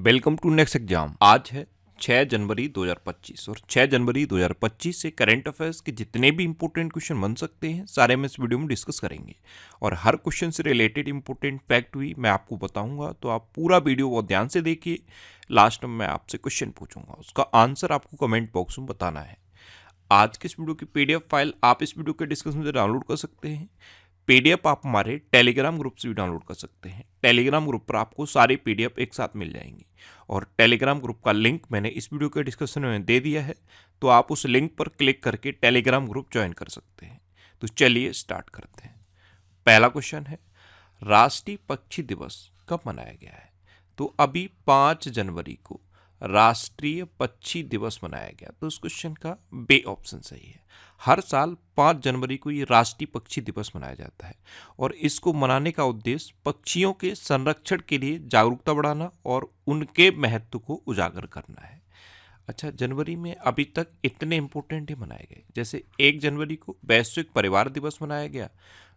Welcome to next exam. आज है 6 जनवरी 2025 और 6 जनवरी 2025 से करंट अफेयर्स के जितने भी इंपॉर्टेंट क्वेश्चन बन सकते हैं सारे हम इस वीडियो में डिस्कस करेंगे और हर क्वेश्चन से रिलेटेड इंपॉर्टेंट फैक्ट भी मैं आपको बताऊंगा, तो आप पूरा वीडियो बहुत ध्यान से देखिए। लास्ट में मैं आपसे क्वेश्चन पूछूंगा, उसका आंसर आपको कमेंट बॉक्स में बताना है। आज के इस वीडियो की पीडीएफ फाइल आप इस वीडियो के डिस्क्रिप्शन से डाउनलोड कर सकते हैं। पीडीएफ आप हमारे टेलीग्राम ग्रुप से भी डाउनलोड कर सकते हैं। टेलीग्राम ग्रुप पर आपको सारी पीडीएफ एक साथ मिल जाएंगी और टेलीग्राम ग्रुप का लिंक मैंने इस वीडियो के डिस्क्रिप्शन में दे दिया है, तो आप उस लिंक पर क्लिक करके टेलीग्राम ग्रुप ज्वाइन कर सकते हैं। तो चलिए स्टार्ट करते हैं। पहला क्वेश्चन है, राष्ट्रीय पक्षी दिवस कब मनाया गया है? तो अभी 5 जनवरी को राष्ट्रीय पक्षी दिवस मनाया गया, तो उस क्वेश्चन का बे ऑप्शन सही है। हर साल 5 जनवरी को ये राष्ट्रीय पक्षी दिवस मनाया जाता है और इसको मनाने का उद्देश्य पक्षियों के संरक्षण के लिए जागरूकता बढ़ाना और उनके महत्व को उजागर करना है। अच्छा, जनवरी में अभी तक इतने इंपॉर्टेंट ही मनाए गए, जैसे 1 जनवरी को वैश्विक परिवार दिवस मनाया गया,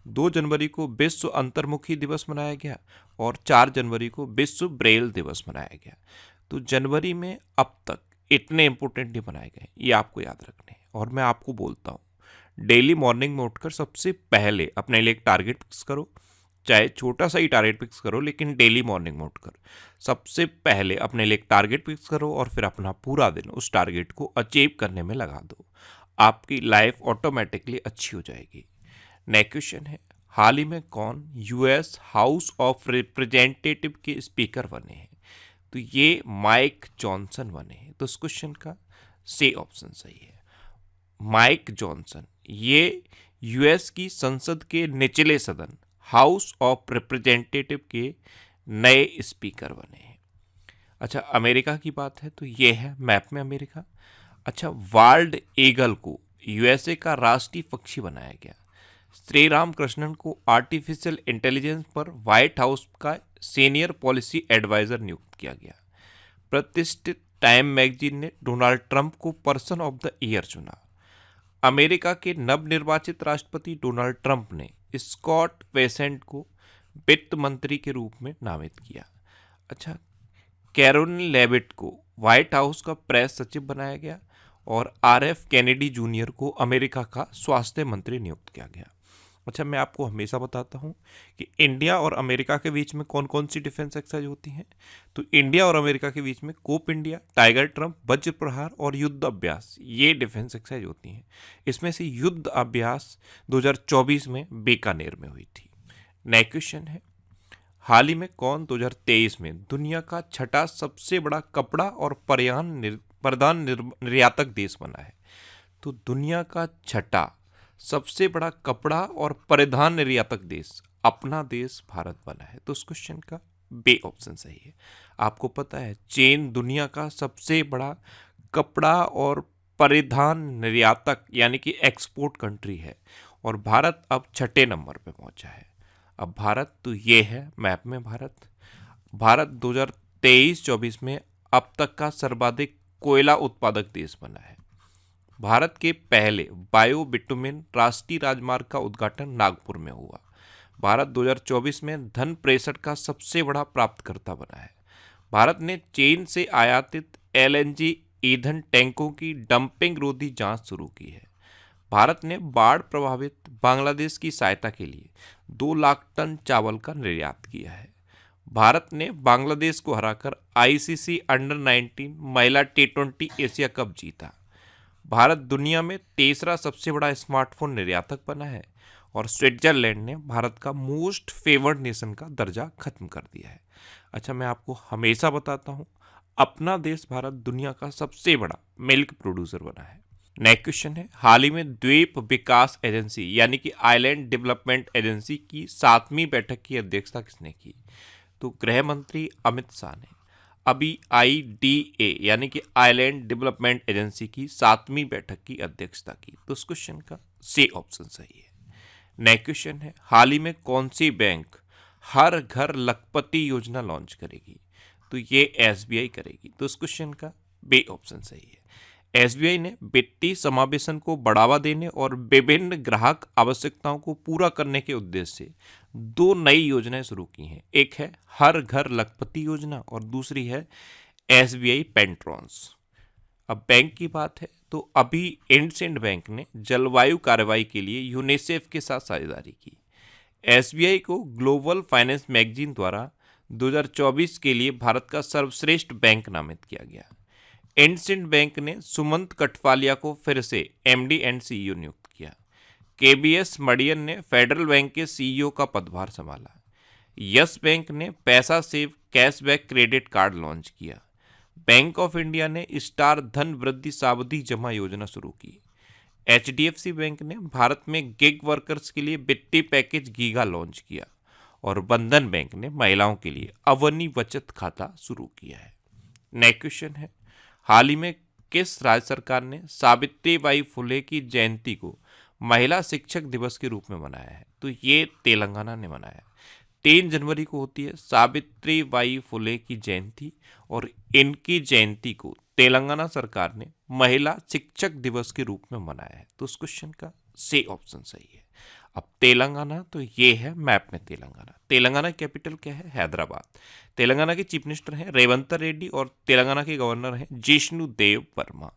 2 जनवरी को विश्व अंतर्मुखी दिवस मनाया गया और 4 जनवरी को विश्व ब्रेल दिवस मनाया गया। तो जनवरी में अब तक इतने इंपॉर्टेंट नहीं बनाए गए, ये आपको याद रखने हैं। और मैं आपको बोलता हूँ, डेली मॉर्निंग में उठकर सबसे पहले अपने लिए एक टारगेट फिक्स करो, चाहे छोटा सा ही टारगेट फिक्स करो, लेकिन डेली मॉर्निंग में उठकर सबसे पहले अपने लिए एक टारगेट फिक्स करो और फिर अपना पूरा दिन उस टारगेट को अचीव करने में लगा दो। आपकी लाइफ ऑटोमेटिकली अच्छी हो जाएगी। नेक्स्ट क्वेश्चन है, हाल ही में कौन यूएस हाउस ऑफ रिप्रेजेंटेटिव के स्पीकर बने हैं? तो ये माइक जॉनसन बने हैं। तो इस क्वेश्चन का सी ऑप्शन सही है। माइक जॉनसन ये यूएस की संसद के निचले सदन हाउस ऑफ रिप्रेजेंटेटिव के नए स्पीकर बने हैं। अच्छा, अमेरिका की बात है तो ये है मैप में अमेरिका। अच्छा, वाल्ड ईगल को यूएसए का राष्ट्रीय पक्षी बनाया गया। श्री राम कृष्णन को आर्टिफिशियल इंटेलिजेंस पर व्हाइट हाउस का सीनियर पॉलिसी एडवाइजर नियुक्त किया गया। प्रतिष्ठित टाइम मैगजीन ने डोनाल्ड ट्रंप को पर्सन ऑफ द ईयर चुना। अमेरिका के नवनिर्वाचित राष्ट्रपति डोनाल्ड ट्रंप ने स्कॉट बेसेंट को वित्त मंत्री के रूप में नामित किया। अच्छा, कैरोलिन लेविट को व्हाइट हाउस का प्रेस सचिव बनाया गया और आरएफ कैनेडी जूनियर को अमेरिका का स्वास्थ्य मंत्री नियुक्त किया गया। अच्छा, मैं आपको हमेशा बताता हूं कि इंडिया और अमेरिका के बीच में कौन कौन सी डिफेंस एक्सरसाइज होती हैं। तो इंडिया और अमेरिका के बीच में कोप इंडिया, टाइगर ट्रंप, वज्र प्रहार और युद्ध अभ्यास, ये डिफेंस एक्सरसाइज होती हैं। इसमें से युद्ध अभ्यास 2024 में बीकानेर में हुई थी। नेक्स्ट क्वेश्चन है, हाल ही में कौन 2023 में दुनिया का छठा सबसे बड़ा कपड़ा और परिधान निर्यातक देश बना है? तो दुनिया का छठा सबसे बड़ा कपड़ा और परिधान निर्यातक देश अपना देश भारत बना है। तो उस क्वेश्चन का बे ऑप्शन सही है। आपको पता है चीन दुनिया का सबसे बड़ा कपड़ा और परिधान निर्यातक यानी कि एक्सपोर्ट कंट्री है और भारत अब छठे नंबर पे पहुंचा है। अब भारत तो ये है मैप में भारत 2023-24 में अब तक का सर्वाधिक कोयला उत्पादक देश बना है। भारत के पहले बायो बिटुमिन राष्ट्रीय राजमार्ग का उद्घाटन नागपुर में हुआ। भारत 2024 में धन प्रेषण का सबसे बड़ा प्राप्तकर्ता बना है। भारत ने चीन से आयातित एलएनजी ईंधन टैंकों की डंपिंग रोधी जांच शुरू की है। भारत ने बाढ़ प्रभावित बांग्लादेश की सहायता के लिए 2 लाख टन चावल का निर्यात किया है। भारत ने बांग्लादेश को हराकर आईसीसी अंडर 19 महिला T20 एशिया कप जीता। भारत दुनिया में तीसरा सबसे बड़ा स्मार्टफोन निर्यातक बना है और स्विट्जरलैंड ने भारत का मोस्ट फेवर्ड नेशन का दर्जा खत्म कर दिया है। अच्छा, मैं आपको हमेशा बताता हूँ अपना देश भारत दुनिया का सबसे बड़ा मिल्क प्रोड्यूसर बना है। नेक्स्ट क्वेश्चन है, हाल ही में द्वीप विकास एजेंसी यानी कि आइलैंड डेवलपमेंट एजेंसी की 7वीं बैठक की अध्यक्षता किसने की? तो गृह मंत्री अमित शाह ने अभी IDA यानी कि आइलैंड डेवलपमेंट एजेंसी की 7वीं बैठक की अध्यक्षता की। तो उस क्वेश्चन का सी ऑप्शन सही है। नेक्स्ट क्वेश्चन है, हाल ही में कौन सी बैंक हर घर लखपति योजना लॉन्च करेगी? तो ये SBI करेगी। तो इस क्वेश्चन का बी ऑप्शन सही है। एसबीआई ने वित्तीय समावेशन को बढ़ावा देने और विभिन्न ग्राहक आवश्यकताओं को पूरा करने के उद्देश्य से दो नई योजनाएं शुरू की हैं। एक है हर घर लखपति योजना और दूसरी है एसबीआई पेंट्रॉन्स। अब बैंक की बात है तो अभी इंडसइंड बैंक ने जलवायु कार्रवाई के लिए यूनिसेफ के साथ साझेदारी की। एसबीआई को ग्लोबल फाइनेंस मैगजीन द्वारा 2024 के लिए भारत का सर्वश्रेष्ठ बैंक नामित किया गया। इंडसइंड बैंक ने सुमंत कठपालिया को फिर से एमडी एंड सीईओ नियुक्त किया। केबीएस मडियन ने फेडरल बैंक के सीईओ का पदभार संभाला। यस बैंक ने पैसा save cashback credit card launch किया। बैंक ऑफ इंडिया ने स्टार धन वृद्धि सावधि जमा योजना शुरू की। एचडीएफसी बैंक ने भारत में गिग वर्कर्स के लिए वित्तीय पैकेज गीगा लॉन्च किया और बंधन बैंक ने महिलाओं के लिए अवनी बचत खाता शुरू किया है। नेक्स्ट क्वेश्चन है, हाल ही में किस राज्य सरकार ने सावित्रीबाई फुले की जयंती को महिला शिक्षक दिवस के रूप में मनाया है? तो ये तेलंगाना ने मनाया। 3 जनवरी को होती है सावित्रीबाई फुले की जयंती और इनकी जयंती को तेलंगाना सरकार ने महिला शिक्षक दिवस के रूप में मनाया है। तो उस क्वेश्चन का सी ऑप्शन सही है। अब तेलंगाना तो ये है मैप में तेलंगाना की कैपिटल क्या है? हैदराबाद। तेलंगाना के चीफ मिनिस्टर हैं रेवंत रेड्डी और तेलंगाना के गवर्नर हैं जिष्णु देव वर्मा।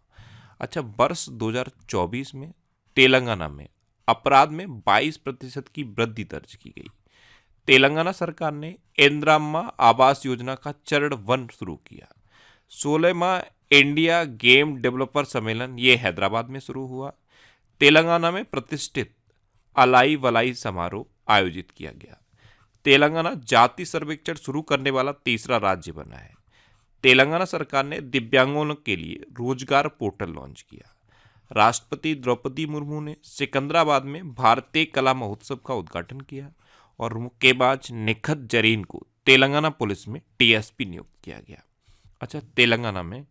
अच्छा, वर्ष 2024 में तेलंगाना में अपराध में 22% की वृद्धि दर्ज की गई। तेलंगाना सरकार ने इंदिराम्मा आवास योजना का चरण 1 शुरू किया। 16वां इंडिया गेम डेवलपर सम्मेलन ये हैदराबाद में शुरू हुआ। तेलंगाना में प्रतिष्ठित अलाई वलाई समारोह आयोजित किया गया। तेलंगाना जाति सर्वेक्षण शुरू करने वाला तीसरा राज्य बना है। तेलंगाना सरकार ने दिव्यांगों के लिए रोजगार पोर्टल लॉन्च किया। राष्ट्रपति द्रौपदी मुर्मू ने सिकंदराबाद में भारतीय कला महोत्सव का उद्घाटन किया और मुक्केबाज निखत जरीन को तेलंगाना पुलिस में टीएसपी नियुक्त किया गया। अच्छा, तेलंगाना में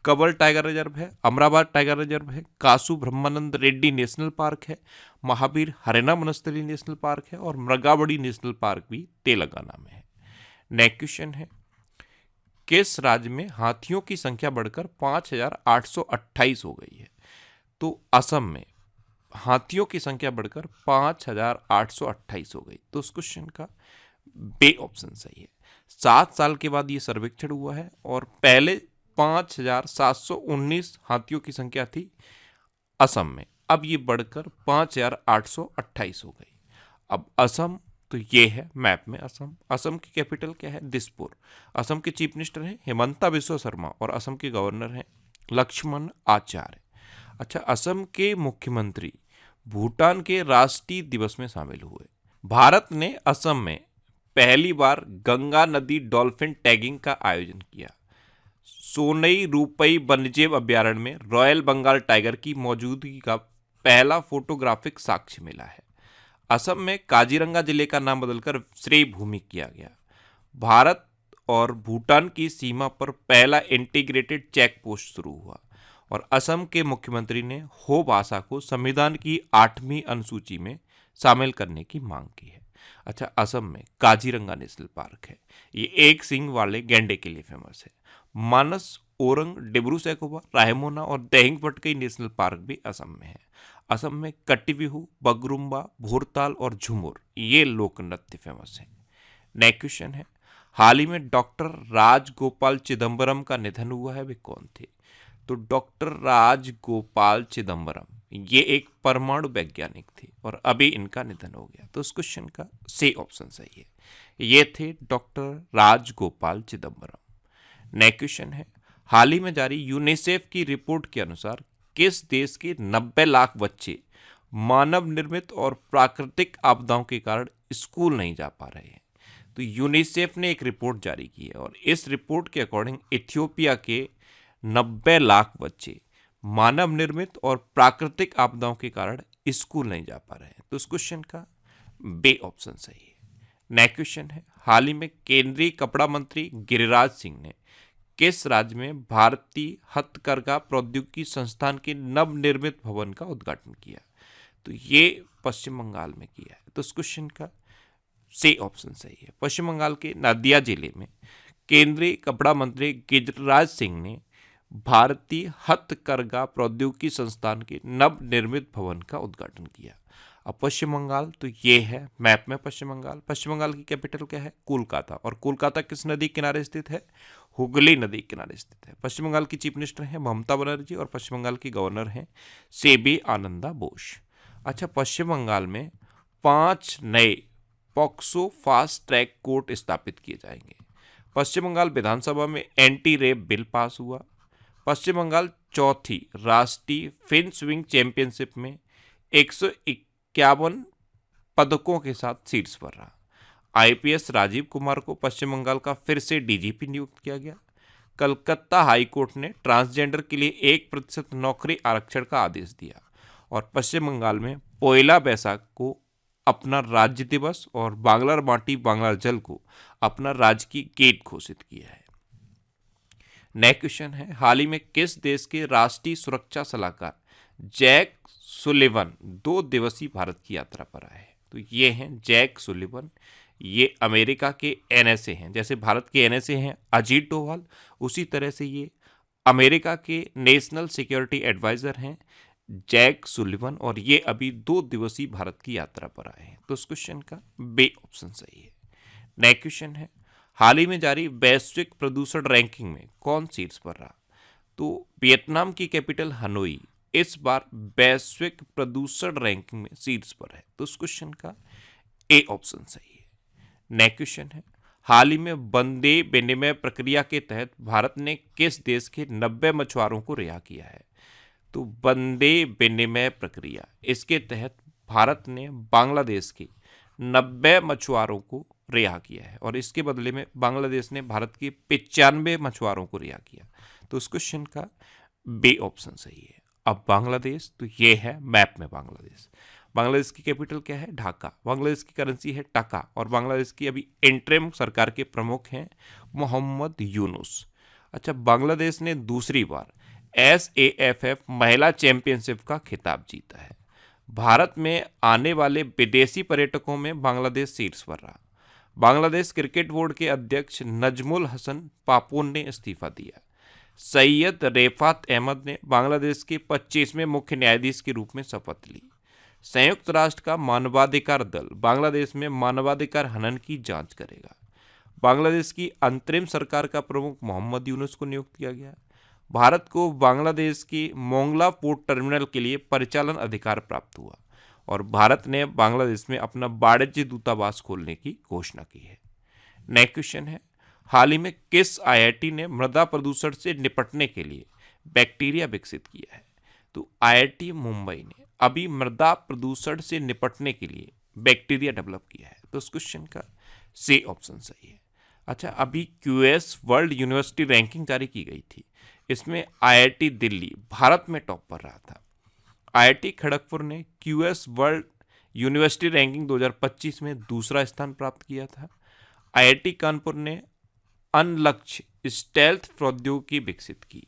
कबर टाइगर रिजर्व है, अमराबाद टाइगर रिजर्व है, कासु ब्रह्मानंद रेड्डी नेशनल पार्क है, महावीर हरेना वनस्थली नेशनल पार्क है और मृगावड़ी नेशनल पार्क भी तेलंगाना में है। नेक्स्ट क्वेश्चन है, किस राज्य में हाथियों की संख्या बढ़कर 5,828 हो गई है? तो असम में हाथियों की संख्या बढ़कर 5,828 हो गई। तो उस क्वेश्चन का बे ऑप्शन सही है। 7 साल के बाद ये सर्वेक्षण हुआ है और पहले 5,719 हाथियों की संख्या थी असम में, अब ये बढ़कर 5,828 हो गई। अब असम तो ये है मैप में असम की कैपिटल क्या है? दिसपुर। असम के चीफ मिनिस्टर हैं हिमंता बिस्वा शर्मा और असम के गवर्नर हैं लक्ष्मण आचार्य। अच्छा, असम के मुख्यमंत्री भूटान के राष्ट्रीय दिवस में शामिल हुए। भारत ने असम में पहली बार गंगा नदी डॉल्फिन टैगिंग का आयोजन किया। सोनई रूपई वन्यजीव अभ्यारण्य में रॉयल बंगाल टाइगर की मौजूदगी का पहला फोटोग्राफिक साक्ष्य मिला है। असम में काजीरंगा जिले का नाम बदलकर श्री भूमि किया गया। भारत और भूटान की सीमा पर पहला इंटीग्रेटेड चेक पोस्ट शुरू हुआ और असम के मुख्यमंत्री ने हो भाषा को संविधान की 8वीं अनुसूची में शामिल करने की मांग की है। अच्छा, असम में काजीरंगा नेशनल पार्क है, ये एक सींग वाले गैंडे के लिए फेमस है। मानस, ओरंग, डिब्रू सैखोवा, रायमोना और देहिंग पटकई नेशनल पार्क भी असम में है। असम में कट्टीबिहू, बगरुम्बा, भोरताल और झुमुर ये लोक नृत्य फेमस है। नेक्स्ट क्वेश्चन है, हाल ही में डॉक्टर राजगोपाल चिदम्बरम का निधन हुआ है, वे कौन थे? तो डॉक्टर राजगोपाल चिदम्बरम ये एक परमाणु वैज्ञानिक थे और अभी इनका निधन हो गया। तो उस क्वेश्चन का सी ऑप्शन सही है, ये थे doctor Rajagopal Chidambaram. Next question है, हाल ही में जारी यूनिसेफ की रिपोर्ट के अनुसार किस देश के 90 लाख बच्चे मानव निर्मित और प्राकृतिक आपदाओं के कारण स्कूल नहीं जा पा रहे हैं? तो यूनिसेफ ने एक रिपोर्ट जारी की है और इस रिपोर्ट के अकॉर्डिंग इथियोपिया के 90 लाख बच्चे मानव निर्मित और प्राकृतिक आपदाओं के कारण स्कूल नहीं जा पा रहे हैं। तो इस क्वेश्चन का बे ऑप्शन सही है। नेक्स्ट क्वेश्चन है, हाल ही में केंद्रीय कपड़ा मंत्री गिरिराज सिंह ने किस राज्य में भारतीय हथकरघा प्रौद्योगिकी संस्थान के नवनिर्मित भवन का उद्घाटन किया? तो ये पश्चिम बंगाल में किया है। तो इस क्वेश्चन का सी ऑप्शन सही है। पश्चिम बंगाल के नदिया जिले में केंद्रीय कपड़ा मंत्री गिरिराज सिंह ने भारतीय हथकरघा प्रौद्योगिकी संस्थान के नवनिर्मित भवन का उद्घाटन किया। अब पश्चिम बंगाल, तो ये है मैप में पश्चिम बंगाल। पश्चिम बंगाल की कैपिटल क्या है? कोलकाता। और कोलकाता किस नदी किनारे स्थित है? हुगली नदी किनारे स्थित है। पश्चिम बंगाल की चीफ मिनिस्टर हैं ममता बनर्जी और पश्चिम बंगाल की गवर्नर हैं सेबी आनंदा बोस। अच्छा, पश्चिम बंगाल में 5 नए पॉक्सो फास्ट ट्रैक कोर्ट स्थापित किए जाएंगे। पश्चिम बंगाल विधानसभा में एंटी रेप बिल पास हुआ। पश्चिम बंगाल चौथी राष्ट्रीय फिन स्विंग चैंपियनशिप में 151 पदकों के साथ शीर्ष पर रहा। आईपीएस राजीव कुमार को पश्चिम बंगाल का फिर से डीजीपी नियुक्त किया गया। कलकत्ता हाई कोर्ट ने ट्रांसजेंडर के लिए 1% नौकरी आरक्षण का आदेश दिया। और पश्चिम बंगाल में पोयला बैसाख को अपना राज्य दिवस और बांग्ला माटी बांग्ला जल को अपना राजकीय गेट घोषित किया है। नेक्स्ट क्वेश्चन है, हाल ही में किस देश के राष्ट्रीय सुरक्षा सलाहकार जैक सुलिवन 2 दिवसीय भारत की यात्रा पर आए हैं? तो ये हैं जैक सुलिवन, ये अमेरिका के एनएसए हैं। जैसे भारत के एनएसए हैं अजीत डोभाल, उसी तरह से ये अमेरिका के नेशनल सिक्योरिटी एडवाइजर हैं जैक सुलिवन, और ये अभी 2 दिवसीय भारत की यात्रा पर आए हैं। तो इस क्वेश्चन का बी ऑप्शन सही है। नेक्स्ट क्वेश्चन है, हाल ही में जारी वैश्विक प्रदूषण रैंकिंग में कौन शीर्ष पर रहा? तो वियतनाम की कैपिटल हनोई इस बार वैश्विक प्रदूषण रैंकिंग में शीर्ष पर है। तो इस क्वेश्चन का ए ऑप्शन सही है। नेक्स्ट क्वेश्चन है, हाल ही में वंदे विनिमय प्रक्रिया के तहत भारत ने किस देश के 90 मछुआरों को रिहा किया है? तो वंदे विनिमय प्रक्रिया, इसके तहत भारत ने बांग्लादेश के 90 मछुआरों को रिहा किया है और इसके बदले में बांग्लादेश ने भारत के 95 मछुआरों को रिहा किया। तो इस क्वेश्चन का बी ऑप्शन सही है। अब बांग्लादेश, तो ये है मैप में बांग्लादेश। बांग्लादेश की कैपिटल क्या है? ढाका। बांग्लादेश की करेंसी है टका और बांग्लादेश की अभी इंटरिम सरकार के प्रमुख हैं मोहम्मद यूनुस। अच्छा, बांग्लादेश ने दूसरी बार SAFF महिला चैंपियनशिप का खिताब जीता है। भारत में आने वाले विदेशी पर्यटकों में बांग्लादेश शीर्ष पर रहा। बांग्लादेश क्रिकेट बोर्ड के अध्यक्ष नजमुल हसन पापून ने इस्तीफा दिया। सैयद रेफात अहमद ने बांग्लादेश के 25वें मुख्य न्यायाधीश के रूप में शपथ ली। संयुक्त राष्ट्र का मानवाधिकार दल बांग्लादेश में मानवाधिकार हनन की जांच करेगा। बांग्लादेश की अंतरिम सरकार का प्रमुख मोहम्मद यूनुस को नियुक्त किया गया। भारत को बांग्लादेश की मोंगला पोर्ट टर्मिनल के लिए परिचालन अधिकार प्राप्त हुआ और भारत ने बांग्लादेश में अपना वाणिज्य दूतावास खोलने की घोषणा की है। नेक्स्ट क्वेश्चन है, हाल ही में किस IIT ने मृदा प्रदूषण से निपटने के लिए बैक्टीरिया विकसित किया है? तो IIT मुंबई ने अभी मृदा प्रदूषण से निपटने के लिए बैक्टीरिया डेवलप किया है। तो इस क्वेश्चन का सी ऑप्शन सही है। अच्छा, अभी QS वर्ल्ड यूनिवर्सिटी रैंकिंग जारी की गई थी। इसमें IIT दिल्ली भारत में टॉप पर रहा था। IIT खड़गपुर ने QS वर्ल्ड यूनिवर्सिटी रैंकिंग 2025 में दूसरा स्थान प्राप्त किया था। IIT कानपुर ने अनलक्ष्य स्टेल्थ प्रौद्योगिकी विकसित की।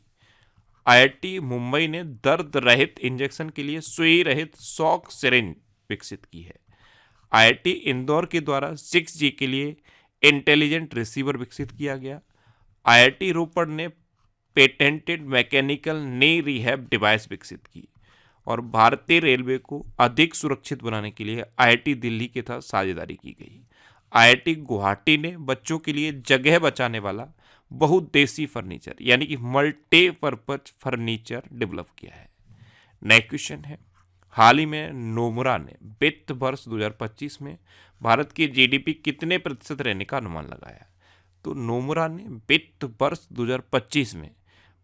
IIT मुंबई ने दर्द रहित इंजेक्शन के लिए सुई रहित शॉक सिरिंज विकसित की है। IIT इंदौर के द्वारा 6G के लिए इंटेलिजेंट रिसीवर विकसित किया गया। IIT रोपड़ ने पेटेंटेड मैकेनिकल नी रिहैब डिवाइस विकसित की और भारतीय रेलवे को अधिक सुरक्षित बनाने के लिए IIT दिल्ली के साथ साझेदारी की गई। IIT गुवाहाटी ने बच्चों के लिए जगह बचाने वाला बहुउद्देशीय फर्नीचर यानी कि मल्टीपर्पज फर्नीचर डेवलप किया है। नेक्स्ट क्वेश्चन है, हाल ही में नोमुरा ने वित्त वर्ष 2025 में भारत की GDP कितने प्रतिशत रहने का अनुमान लगाया? तो नोमुरा ने वित्त वर्ष 2025 में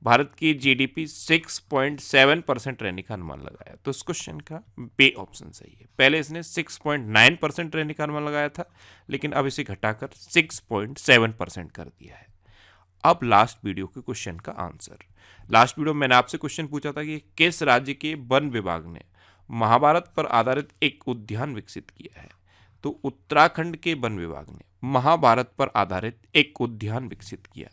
भारत की GDP 6.7% रहने का अनुमान लगाया। तो इस क्वेश्चन का बी ऑप्शन सही है। पहले इसने 6.9% रहने का अनुमान लगाया था, लेकिन अब इसे घटाकर 6.7% कर दिया है। अब लास्ट वीडियो के क्वेश्चन का आंसर। लास्ट वीडियो में मैंने आपसे क्वेश्चन पूछा था कि किस राज्य के वन विभाग ने महाभारत पर आधारित एक उद्यान विकसित किया है? तो उत्तराखंड के वन विभाग ने महाभारत पर आधारित एक उद्यान विकसित किया,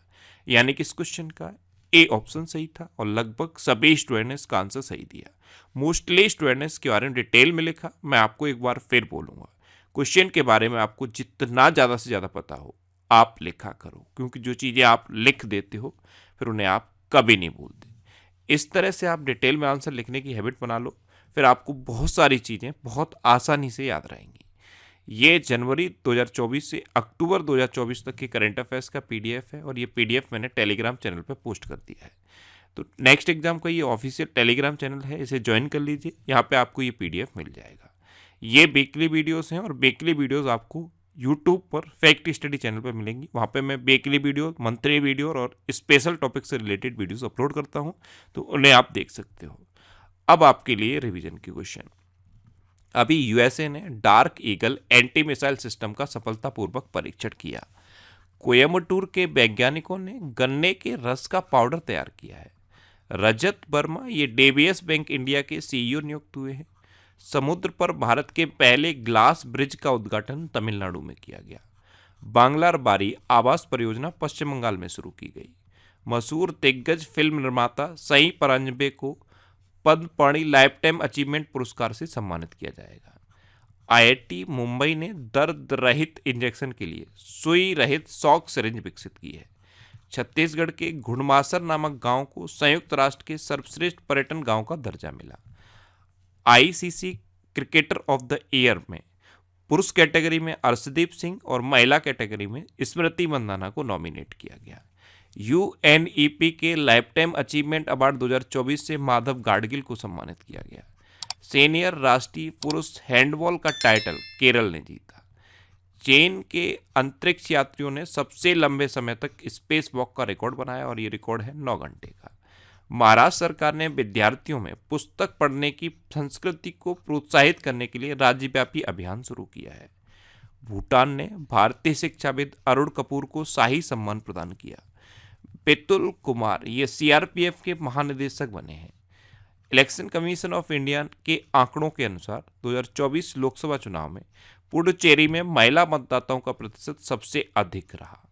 यानी कि इस क्वेश्चन का ए ऑप्शन सही था और लगभग सभी स्टूडेंट ने इसका आंसर सही दिया। मोस्टली स्टूडेंट ने इसके बारे में डिटेल में लिखा। मैं आपको एक बार फिर बोलूँगा, क्वेश्चन के बारे में आपको जितना ज़्यादा से ज़्यादा पता हो आप लिखा करो, क्योंकि जो चीज़ें आप लिख देते हो फिर उन्हें आप कभी नहीं भूलते। इस तरह से आप डिटेल में आंसर लिखने की हैबिट बना लो, फिर आपको बहुत सारी चीज़ें बहुत आसानी से याद रहेंगी। ये जनवरी 2024 से अक्टूबर 2024 तक के करंट अफेयर्स का पीडीएफ है और ये पीडीएफ मैंने टेलीग्राम चैनल पर पोस्ट कर दिया है। तो नेक्स्ट एग्जाम का ये ऑफिशियल टेलीग्राम चैनल है, इसे ज्वाइन कर लीजिए, यहाँ पे आपको ये पीडीएफ मिल जाएगा। ये वीकली वीडियोस हैं और वीकली वीडियोस आपको यूट्यूब पर फैक्ट स्टडी चैनल पर मिलेंगी। वहाँ पे मैं वीकली वीडियो, मंथली वीडियो और स्पेशल टॉपिक से रिलेटेड वीडियोस अपलोड करता हूँ, तो उन्हें आप देख सकते हो। अब आपके लिए रिवीजन के क्वेश्चन। अभी यूएसए ने dark eagle anti missile system का सफलतापूर्वक परीक्षण किया। कोयम्बटूर के वैज्ञानिकों ने गन्ने के रस का पाउडर तैयार किया है। रजत वर्मा ये डीबीएस बैंक इंडिया के सीईओ नियुक्त हुए हैं। समुद्र पर भारत के पहले ग्लास ब्रिज का उद्घाटन तमिलनाडु में किया गया। बांग्लार बारी आवास परियोजना पश्चिम बंगाल में शुरू की गई। मशहूर दिग्गज फिल्म निर्माता सई परांजपे को पद्मपाणि लाइफ टाइम अचीवमेंट पुरस्कार से सम्मानित किया जाएगा। आईआईटी मुंबई ने दर्द रहित इंजेक्शन के लिए सुई रहित शॉक सिरिंज विकसित की है। छत्तीसगढ़ के घुड़मासर नामक गांव को संयुक्त राष्ट्र के सर्वश्रेष्ठ पर्यटन गांव का दर्जा मिला। ICC cricketer of the year में पुरुष कैटेगरी में अर्शदीप सिंह और महिला कैटेगरी में स्मृति मंदाना को नॉमिनेट किया गया। यूएनईपी के लाइफ टाइम अचीवमेंट अवार्ड 2024 से माधव गाडगिल को सम्मानित किया गया। सीनियर राष्ट्रीय पुरुष हैंडबॉल का टाइटल केरल ने जीता। चीन के अंतरिक्ष यात्रियों ने सबसे लंबे समय तक स्पेस वॉक का रिकॉर्ड बनाया और ये रिकॉर्ड है 9 घंटे का। महाराष्ट्र सरकार ने विद्यार्थियों में पुस्तक पढ़ने की संस्कृति को प्रोत्साहित करने के लिए राज्यव्यापी अभियान शुरू किया है। भूटान ने भारतीय शिक्षाविद अरुण कपूर को शाही सम्मान प्रदान किया। पेतुल कुमार ये सीआरपीएफ के महानिदेशक बने हैं। इलेक्शन कमीशन ऑफ इंडिया के आंकड़ों के अनुसार 2024 लोकसभा चुनाव में पुडुचेरी में महिला मतदाताओं का प्रतिशत सबसे अधिक रहा।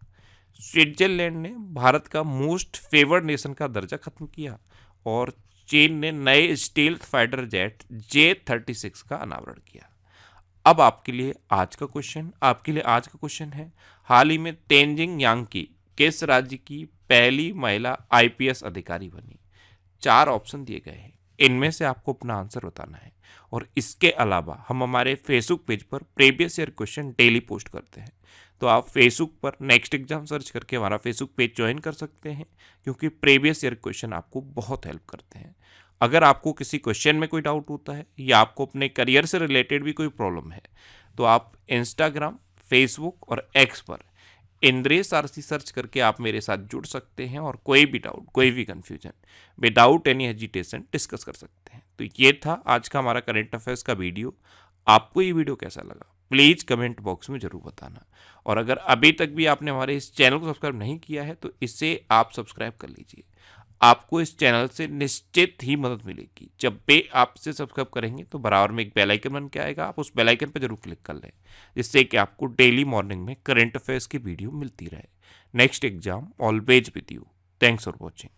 स्विट्जरलैंड ने भारत का मोस्ट फेवर्ड नेशन का दर्जा खत्म किया और चीन ने नए स्टील्थ फाइटर जेट J-36 का अनावरण किया। अब आपके लिए आज का क्वेश्चन है, हाल ही में तेंजिंग यांगी किस राज्य की पहली महिला आईपीएस अधिकारी बनी? 4 ऑप्शन दिए गए हैं, इनमें से आपको अपना आंसर बताना है। और इसके अलावा हम हमारे फेसबुक पेज पर previous year question daily post करते हैं, तो आप फेसबुक पर नेक्स्ट एग्जाम सर्च करके हमारा फेसबुक पेज ज्वाइन कर सकते हैं, क्योंकि प्रीवियस ईयर क्वेश्चन आपको बहुत हेल्प करते हैं। अगर आपको किसी क्वेश्चन में कोई डाउट होता है या आपको अपने करियर से रिलेटेड भी कोई प्रॉब्लम है, तो आप इंस्टाग्राम, फेसबुक और एक्स पर इंद्रेश आरसी सर्च करके आप मेरे साथ जुड़ सकते हैं और कोई भी डाउट, कोई भी confusion without any hesitation discuss कर सकते हैं। तो ये था आज का हमारा करंट अफेयर्स का वीडियो। आपको ये वीडियो कैसा लगा प्लीज़ कमेंट बॉक्स में जरूर बताना। और अगर अभी तक भी आपने हमारे इस चैनल को सब्सक्राइब नहीं किया है तो इसे आप सब्सक्राइब कर लीजिए। आपको इस चैनल से निश्चित ही मदद मिलेगी। जब भी आप इसे सब्सक्राइब करेंगे तो बराबर में एक बेल आइकन बन के आएगा, आप उस बेल आइकन पर जरूर क्लिक कर लें, जिससे कि आपको डेली मॉर्निंग में करंट अफेयर्स की वीडियो मिलती रहे। Next exam always with you. Thanks for watching.